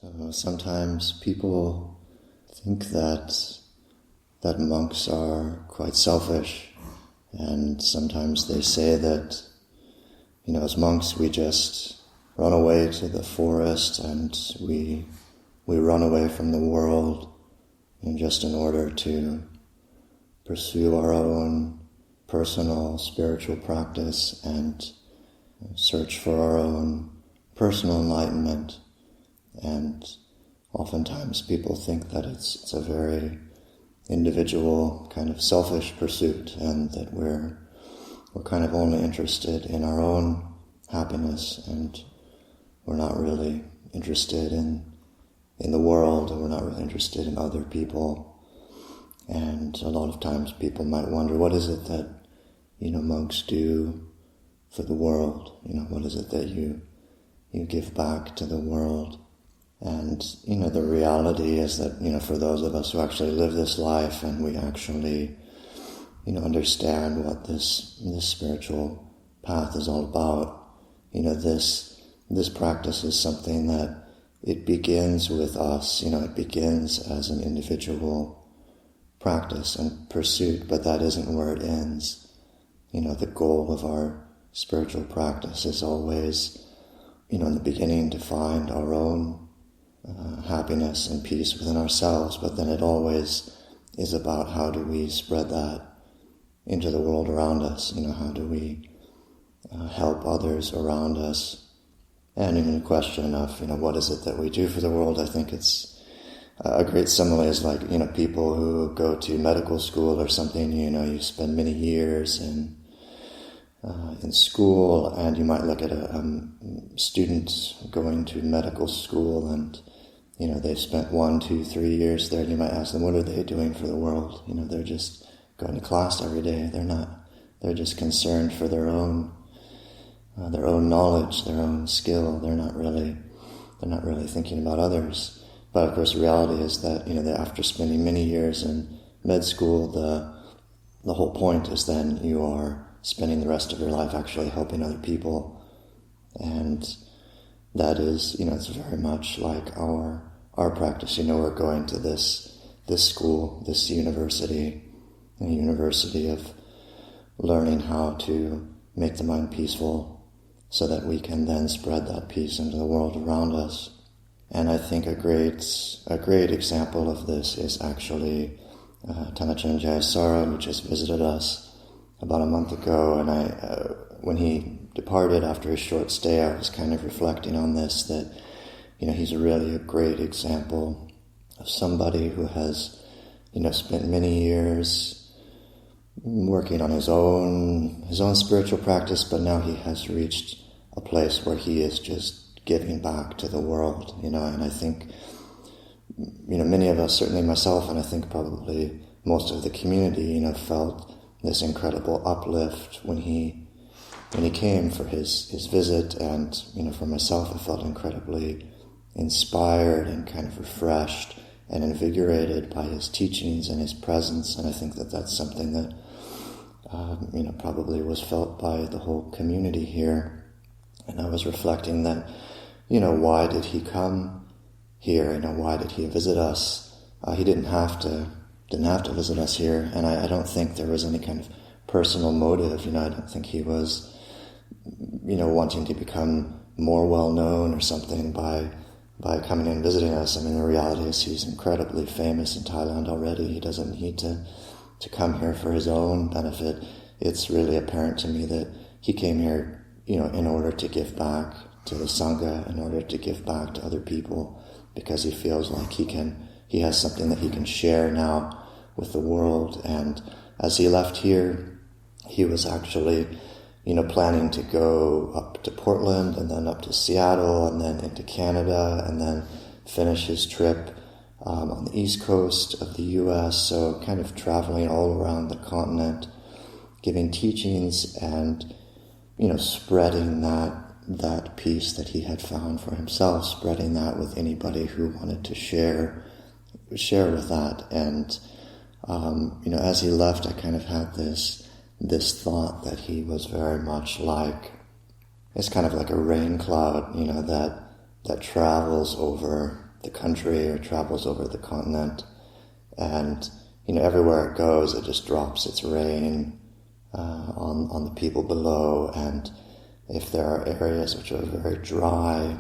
So sometimes people think that monks are quite selfish, and sometimes they say that, as monks we just run away to the forest and we run away from the world, just in order to pursue our own personal spiritual practice and search for our own personal enlightenment. And oftentimes people think that it's a very individual kind of selfish pursuit, and that we're kind of only interested in our own happiness, and we're not really interested in the world, and we're not really interested in other people. And a lot of times people might wonder, what is it that monks do for the world? What is it that you give back to the world? And, the reality is that, for those of us who actually live this life and we actually, understand what this spiritual path is all about, this practice is something that it begins with us, it begins as an individual practice and pursuit, but that isn't where it ends. The goal of our spiritual practice is always, in the beginning to find our own happiness and peace within ourselves, but then it always is about how do we spread that into the world around us, how do we help others around us. And even the question of, what is it that we do for the world, I think it's a great simile is like, people who go to medical school or something, you spend many years in school, and you might look at a student going to medical school and, they've spent 1, 2, 3 years there, and you might ask them, what are they doing for the world? They're just going to class every day. They're just concerned for their own knowledge, their own skill. They're not really thinking about others. But of course, the reality is that, that after spending many years in med school, the whole point is then you are spending the rest of your life actually helping other people. And that is, it's very much like our practice. We're going to this school, this university, a university of learning how to make the mind peaceful so that we can then spread that peace into the world around us. And I think a great example of this is actually Tanachan Jayasara, who just visited us about a month ago, and when he departed after his short stay, I was kind of reflecting on this, that, he's really a great example of somebody who has, spent many years working on his own spiritual practice, but now he has reached a place where he is just giving back to the world, and I think, many of us, certainly myself, and I think probably most of the community, felt this incredible uplift when he came for his visit, and for myself I felt incredibly inspired and kind of refreshed and invigorated by his teachings and his presence. And I think that that's something that probably was felt by the whole community here. And I was reflecting that why did he come here? Why did he visit us? He didn't have to visit us here, and I don't think there was any kind of personal motive. I don't think he was wanting to become more well known or something by coming and visiting us. The reality is he's incredibly famous in Thailand already. He doesn't need to come here for his own benefit. It's really apparent to me that he came here, in order to give back to the Sangha, in order to give back to other people, because he feels like he has something that he can share now with the world. And as he left here, he was actually, planning to go up to Portland and then up to Seattle and then into Canada and then finish his trip on the east coast of the U.S., so kind of traveling all around the continent, giving teachings and, spreading that peace that he had found for himself, spreading that with anybody who wanted to share with that. And as he left, I kind of had this thought that he was very much like, it's kind of like a rain cloud, that travels over the country or travels over the continent, and everywhere it goes, it just drops its rain on the people below. And if there are areas which are very dry,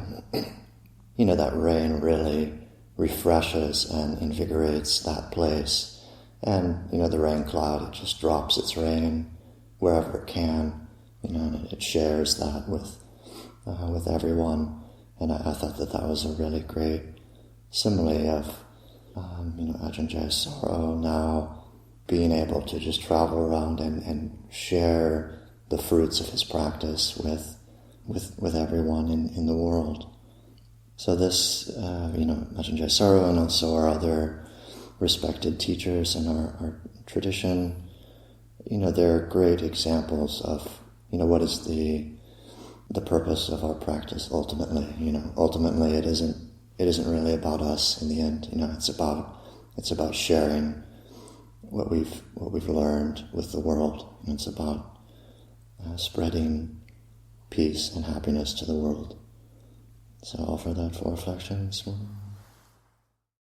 that rain really refreshes and invigorates that place. And the rain cloud, it just drops its rain wherever it can, and it shares that with everyone. And I thought that was a really great simile of Ajahn Sudhiro now being able to just travel around and share the fruits of his practice with everyone in the world. So this, Ajahn Sudhiro and also our other respected teachers in our tradition, they're great examples of, what is the purpose of our practice ultimately. Ultimately it isn't really about us in the end. It's about sharing what we've learned with the world. And it's about spreading peace and happiness to the world. So I'll offer that for reflection this morning.